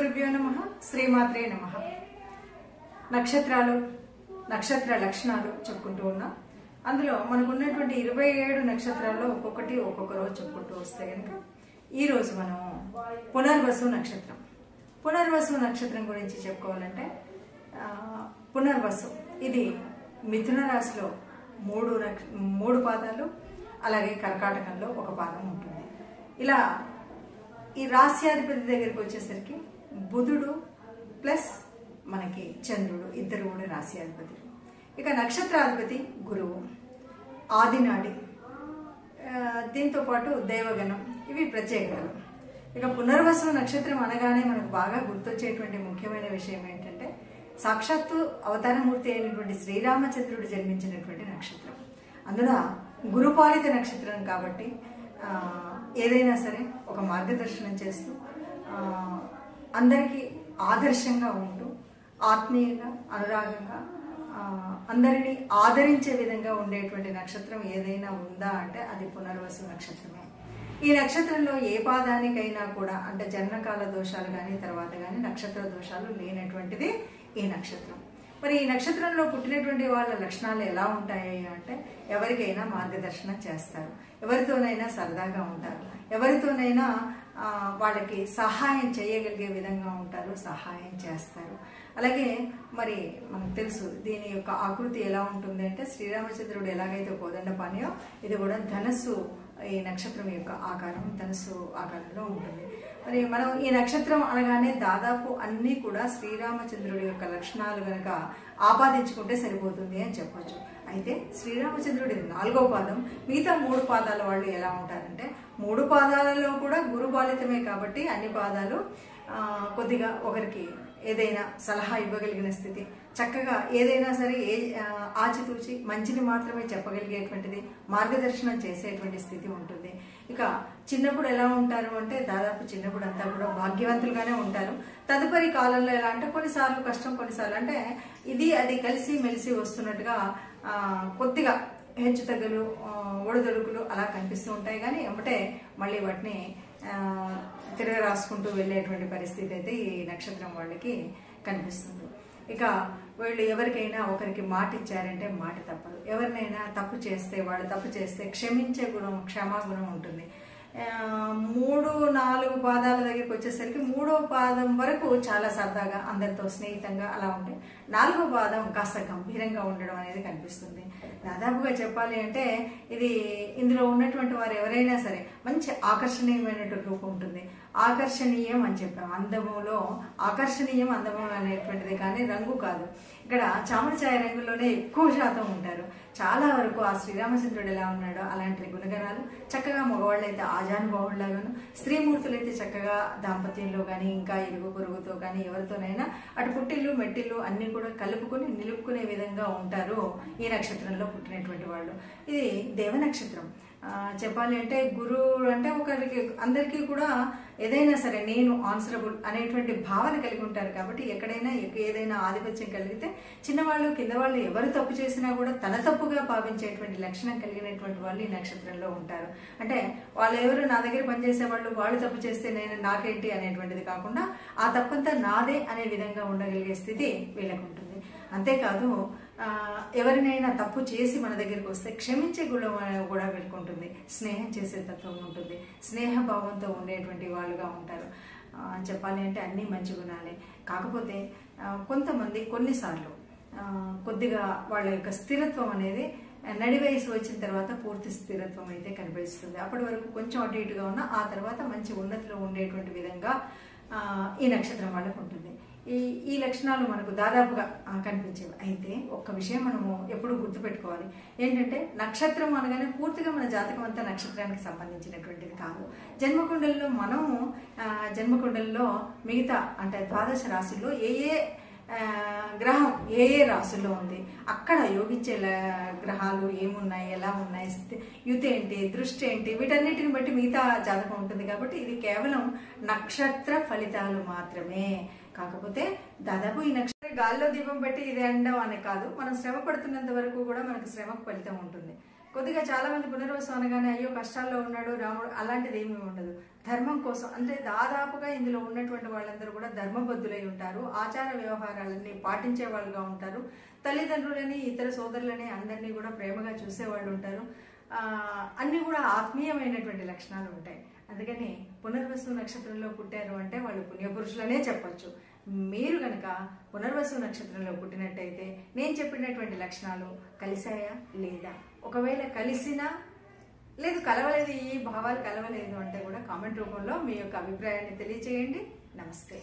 గురుభ్యో నమః. శ్రీమాత్రే నమః. నక్షత్రాలు, నక్షత్ర లక్షణాలు చెప్పుకుంటూ ఉన్నాం. అందులో మనకు ఉన్నటువంటి 27 నక్షత్రాల్లో ఒక్కొక్కటి ఒక్కొక్క రోజు చెప్పుకుంటూ వస్తే కనుక ఈరోజు మనం పునర్వసు నక్షత్రం. పునర్వసు నక్షత్రం గురించి చెప్పుకోవాలంటే పునర్వసు ఇది మిథున రాశిలో మూడు పాదాలు, అలాగే కర్కాటకంలో ఒక పాదం ఉంటుంది. ఇలా ఈ రాశ్యాధిపతి దగ్గరికి వచ్చేసరికి బుధుడు ప్లస్ మనకి చంద్రుడు ఇద్దరు కూడా రాశ్యాధిపతి. ఇక నక్షత్రాధిపతి గురువు, ఆదినాడి, దీంతో పాటు దేవగణం, ఇవి ప్రత్యేకతలు. ఇక పునర్వసు నక్షత్రం అనగానే మనకు బాగా గుర్తొచ్చేటువంటి ముఖ్యమైన విషయం ఏంటంటే సాక్షాత్తు అవతారమూర్తి అయినటువంటి శ్రీరామచంద్రుడు జన్మించినటువంటి నక్షత్రం. అందులో గురుపాలిత నక్షత్రం కాబట్టి ఏదైనా సరే ఒక మార్గదర్శనం చేస్తూ అందరికీ ఆదర్శంగా ఉంటూ ఆత్మీయంగా అనురాగంగా అందరినీ ఆదరించే విధంగా ఉండేటువంటి నక్షత్రం ఏదైనా ఉందా అంటే అది పునర్వసు నక్షత్రమే. ఈ నక్షత్రంలో ఏ పాదానికైనా కూడా అంటే జన్మకాల దోషాలు కానీ తర్వాత కానీ నక్షత్ర దోషాలు లేనటువంటిది ఈ నక్షత్రం. మరి ఈ నక్షత్రంలో పుట్టినటువంటి వాళ్ళ లక్షణాలు ఎలా ఉంటాయి అంటే ఎవరికైనా మార్గదర్శనం చేస్తారు, ఎవరితోనైనా సరదాగా ఉంటారు, ఎవరితోనైనా వాళ్ళకి సహాయం చేయగలిగే విధంగా ఉంటారు, సహాయం చేస్తారు. అలాగే మరి మనకు తెలుసు దీని యొక్క ఆకృతి ఎలా ఉంటుంది అంటే శ్రీరామచంద్రుడు ఎలాగైతే కోదండ పానీయో ఇది కూడా ధనస్సు, ఈ నక్షత్రం యొక్క ఆకారం ధనస్సు ఆకారంలో ఉంటుంది. మరి మనం ఈ నక్షత్రం అనగానే దాదాపు అన్నీ కూడా శ్రీరామచంద్రుడి యొక్క లక్షణాలు కనుక ఆపాదించుకుంటే సరిపోతుంది అని చెప్పొచ్చు. అయితే శ్రీరామచంద్రుడి 4వ పాదం, మిగతా 3 పాదాల వాళ్ళు ఎలా ఉంటారంటే 3 పాదాలలో కూడా గురుబాలితమే కాబట్టి అన్ని పాదాలు కొద్దిగా ఒకరికి ఏదైనా సలహా ఇవ్వగలిగిన స్థితి, చక్కగా ఏదైనా సరే ఆచితూచి మంచిని మాత్రమే చెప్పగలిగేటువంటిది, మార్గదర్శనం చేసేటువంటి స్థితి ఉంటుంది. ఇక చిన్నప్పుడు ఎలా ఉంటారు అంటే దాదాపు చిన్నప్పుడు అంతా కూడా భాగ్యవంతులుగానే ఉంటారు. తదుపరి కాలంలో ఎలా అంటే కొన్నిసార్లు కష్టం, కొన్నిసార్లు అంటే ఇది అది కలిసి మెలిసి వస్తున్నట్టుగా కొద్దిగా హెచ్చు తగ్గులు ఒడిదొడుకులు అలా కనిపిస్తూ ఉంటాయి. కానీ ఎమ్మటే మళ్ళీ వాటిని తిరగ రాసుకుంటూ వెళ్ళేటువంటి పరిస్థితి అయితే ఈ నక్షత్రం వాళ్ళకి కనిపిస్తుంది. ఇక వీళ్ళు ఎవరికైనా ఒకరికి మాట ఇచ్చారంటే మాట తప్పదు. ఎవరినైనా తప్పు చేస్తే వాళ్ళు తప్పు చేస్తే క్షమించే గుణం, క్షమాగుణం ఉంటుంది. 3-4 పాదాల దగ్గరికి వచ్చేసరికి 3వ పాదం వరకు చాలా సరదాగా అందరితో స్నేహితంగా అలా ఉంటాయి. 4వ పాదం కాస్త గంభీరంగా ఉండడం అనేది కనిపిస్తుంది. దాదాపుగా చెప్పాలి అంటే ఇది ఇందులో ఉన్నటువంటి వారు ఎవరైనా సరే మంచి ఆకర్షణీయమైనటువంటి రూపం ఉంటుంది. ఆకర్షణీయం అని చెప్పాం, అందములో ఆకర్షణీయం అందము అనేటువంటిది కానీ రంగు కాదు. ఇక్కడ చామరఛాయ రంగులోనే ఎక్కువ శాతం ఉంటారు. చాలా వరకు ఆ శ్రీరామచంద్రుడు ఎలా ఉన్నాడో అలాంటి గుణగణాలు చక్కగా మగవాళ్ళైతే ఆజానుభావుల్లాగాను, స్త్రీమూర్తులైతే చక్కగా దాంపత్యంలో కానీ ఇంకా ఇరుగు పొరుగుతో కానీ ఎవరితోనైనా అటు పుట్టిల్లు మెట్టిల్లు అన్ని కూడా కలుపుకొని నిలుపుకునే విధంగా ఉంటారు ఈ నక్షత్రంలో పుట్టినటువంటి వాళ్ళు. ఇది దేవ నక్షత్రం. చెప్పాలి అంటే గురువు అంటే ఒకరికి అందరికీ కూడా ఏదైనా సరే నేను ఆన్సరబుల్ అనేటువంటి భావన కలిగి ఉంటారు. కాబట్టి ఎక్కడైనా ఏదైనా ఆధిపత్యం కలిగితే చిన్నవాళ్ళు కిందవాళ్ళు ఎవరు తప్పు చేసినా కూడా తన తప్పుగా భావించేటువంటి లక్షణం కలిగినటువంటి వాళ్ళు ఈ నక్షత్రంలో ఉంటారు. అంటే వాళ్ళు ఎవరు నా దగ్గర పనిచేసే వాళ్ళు తప్పు చేస్తే నాకేంటి అనేటువంటిది కాకుండా ఆ తప్పంతా నాదే అనే విధంగా ఉండగలిగే స్థితి వీళ్ళకు ఉంటుంది. అంతేకాదు ఎవరినైనా తప్పు చేసి మన దగ్గరికి వస్తే క్షమించే గుణం కూడా వీళ్ళకుంటుంది. స్నేహం చేసే తత్వం ఉంటుంది, స్నేహభావంతో ఉండేటువంటి వాళ్ళుగా ఉంటారు. చెప్పాలి అంటే అన్నీ మంచి గుణాలే. కాకపోతే కొంతమంది కొన్నిసార్లు కొద్దిగా వాళ్ళ యొక్క స్థిరత్వం అనేది నడి వయసు వచ్చిన తర్వాత పూర్తి స్థిరత్వం అయితే కనిపిస్తుంది. అప్పటి వరకు కొంచెం అటు ఇటుగా ఉన్న ఆ తర్వాత మంచి ఉన్నతిలో ఉండేటువంటి విధంగా ఈ నక్షత్రం వాళ్ళకు ఉంటుంది. ఈ లక్షణాలు మనకు దాదాపుగా కనిపించేవి. అయితే ఒక్క విషయం మనము ఎప్పుడు గుర్తుపెట్టుకోవాలి ఏంటంటే నక్షత్రం అనగానే పూర్తిగా మన జాతకం అంతా నక్షత్రానికి సంబంధించినటువంటిది కాదు. జన్మకుండల్లో మిగతా అంటే 12 రాశుల్లో ఏ గ్రహం ఏ రాశుల్లో ఉంది, అక్కడ యోగించే గ్రహాలు ఏమున్నాయి, ఎలా ఉన్నాయి, యుతి ఏంటి, దృష్టి ఏంటి, వీటన్నిటిని బట్టి మిగతా జాతకం ఉంటుంది. కాబట్టి ఇది కేవలం నక్షత్ర ఫలితాలు మాత్రమే. కాకపోతే దాదాపు ఈ గాల్లో దీపం పెట్టి ఇది అండం అనే కాదు, మనం శ్రమ పడుతున్నంత వరకు కూడా మనకు శ్రమకు ఫలితం ఉంటుంది. కొద్దిగా చాలా మంది పునర్వసు అనగానే అయ్యో కష్టాల్లో ఉన్నాడు రాముడు, అలాంటిది ఏమీ ఉండదు. ధర్మం కోసం అంటే దాదాపుగా ఇందులో ఉన్నటువంటి వాళ్ళందరూ కూడా ధర్మబద్ధులై ఉంటారు, ఆచార వ్యవహారాలన్నీ పాటించే వాళ్ళుగా ఉంటారు, తల్లిదండ్రులని ఇతర సోదరులని అందరినీ కూడా ప్రేమగా చూసేవాళ్ళు ఉంటారు. అన్నీ కూడా ఆత్మీయమైనటువంటి లక్షణాలు ఉంటాయి. అందుకని పునర్వసు నక్షత్రంలో పుట్టారు అంటే వాళ్ళు పుణ్యపురుషులనే చెప్పొచ్చు. మీరు గనక పునర్వసు నక్షత్రంలో పుట్టినట్టయితే నేను చెప్పినటువంటి లక్షణాలు కలిశాయా లేదా, ఒకవేళ కలిసినా లేదు కలవలేదు, ఈ భావాలు కలవలేదు అంటే కూడా కామెంట్ రూపంలో మీ యొక్క అభిప్రాయాన్ని తెలియచేయండి. నమస్తే.